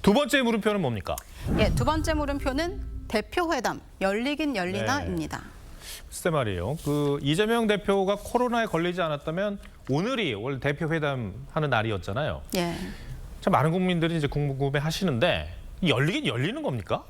두 번째 물음표는 뭡니까? 예, 두 번째 물음표는 대표회담 열리긴 열리나입니다. 글쎄 말이에요. 이재명 대표가 코로나에 걸리지 않았다면 오늘이 원래 대표회담 하는 날이었잖아요. 예. 참 많은 국민들이 이제 궁금해 하시는데 열리긴 열리는 겁니까?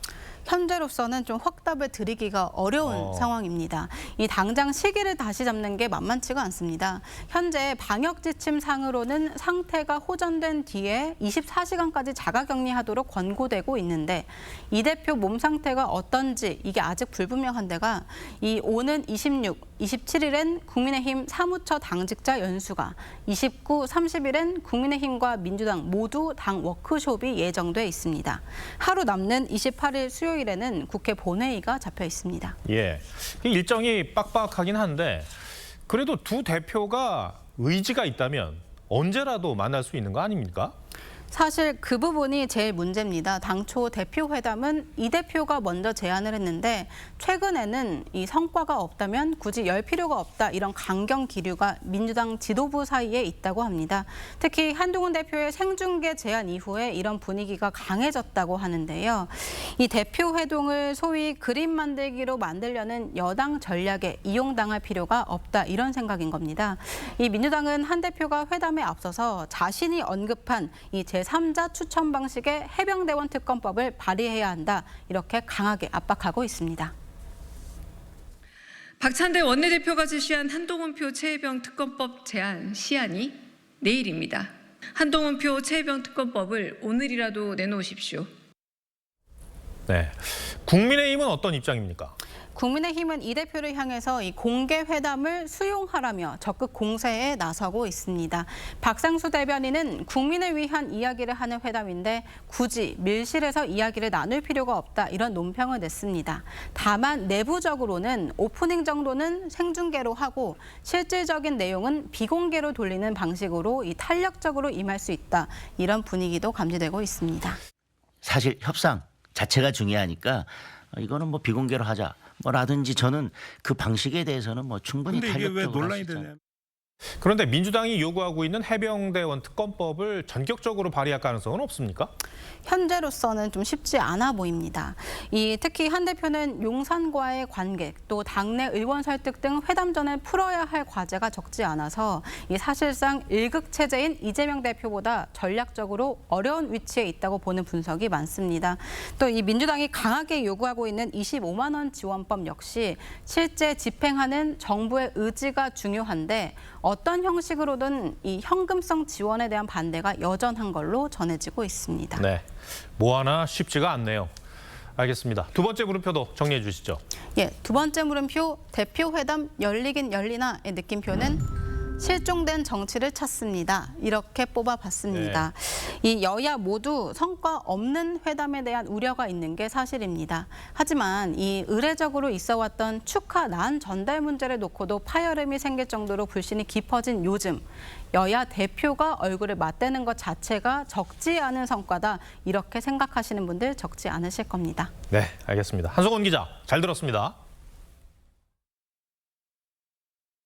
현재로서는 좀 확답을 드리기가 어려운 상황입니다. 이 당장 시기를 다시 잡는 게 만만치가 않습니다. 현재 방역 지침상으로는 상태가 호전된 뒤에 24시간까지 자가격리하도록 권고되고 있는데 이 대표 몸 상태가 어떤지 이게 아직 불분명한 데가 이 오는 26, 27일엔 국민의힘 사무처 당직자 연수가 29, 30일엔 국민의힘과 민주당 모두 당 워크숍이 예정돼 있습니다. 하루 남는 28일 수요일에는 국회 본회의가 잡혀 있습니다. 예, 일정이 빡빡하긴 한데 그래도 두 대표가 의지가 있다면 언제라도 만날 수 있는 거 아닙니까? 사실 그 부분이 제일 문제입니다. 당초 대표회담은 이 대표가 먼저 제안을 했는데 최근에는 이 성과가 없다면 굳이 열 필요가 없다 이런 강경 기류가 민주당 지도부 사이에 있다고 합니다. 특히 한동훈 대표의 생중계 제안 이후에 이런 분위기가 강해졌다고 하는데요. 이 대표회동을 소위 그림 만들기로 만들려는 여당 전략에 이용당할 필요가 없다 이런 생각인 겁니다. 이 민주당은 한 대표가 회담에 앞서서 자신이 언급한 이 제3자 추천 방식의 해병대원 특검법을 발의해야 한다. 이렇게 강하게 압박하고 있습니다. 박찬대 원내대표가 제시한 한동훈표 최혜병 특검법 제안 시한이 내일입니다. 한동훈표 최혜병 특검법을 오늘이라도 내놓으십시오. 네, 국민의힘은 어떤 입장입니까? 국민의힘은 이 대표를 향해서 이 공개 회담을 수용하라며 적극 공세에 나서고 있습니다. 박상수 대변인은 국민을 위한 이야기를 하는 회담인데 굳이 밀실에서 이야기를 나눌 필요가 없다 이런 논평을 냈습니다. 다만 내부적으로는 오프닝 정도는 생중계로 하고 실질적인 내용은 비공개로 돌리는 방식으로 이 탄력적으로 임할 수 있다 이런 분위기도 감지되고 있습니다. 사실 협상 자체가 중요하니까 이거는 뭐 비공개로 하자. 뭐라든지 저는 그 방식에 대해서는 뭐 충분히 근데 이게 왜 탄력적으로 논란이 할수 있잖아요. 되냐? 그런데 민주당이 요구하고 있는 해병대원 특검법을 전격적으로 발의할 가능성은 없습니까? 현재로서는 좀 쉽지 않아 보입니다. 특히 한 대표는 용산과의 관계, 또 당내 의원 설득 등 회담 전에 풀어야 할 과제가 적지 않아서 사실상 일극 체제인 이재명 대표보다 전략적으로 어려운 위치에 있다고 보는 분석이 많습니다. 또 이 민주당이 강하게 요구하고 있는 25만 원 지원법 역시 실제 집행하는 정부의 의지가 중요한데 어떤 형식으로든 이 현금성 지원에 대한 반대가 여전한 걸로 전해지고 있습니다. 네, 뭐 하나 쉽지가 않네요. 알겠습니다. 두 번째 물음표도 정리해 주시죠. 예, 두 번째 물음표 대표회담 열리긴 열리나의 느낌표는 실종된 정치를 찾습니다. 이렇게 뽑아봤습니다. 이 여야 모두 성과 없는 회담에 대한 우려가 있는 게 사실입니다. 하지만 이 의례적으로 있어왔던 축하 난 전달 문제를 놓고도 파열음이 생길 정도로 불신이 깊어진 요즘 여야 대표가 얼굴을 맞대는 것 자체가 적지 않은 성과다. 이렇게 생각하시는 분들 적지 않으실 겁니다. 네, 알겠습니다. 한석원 기자, 잘 들었습니다.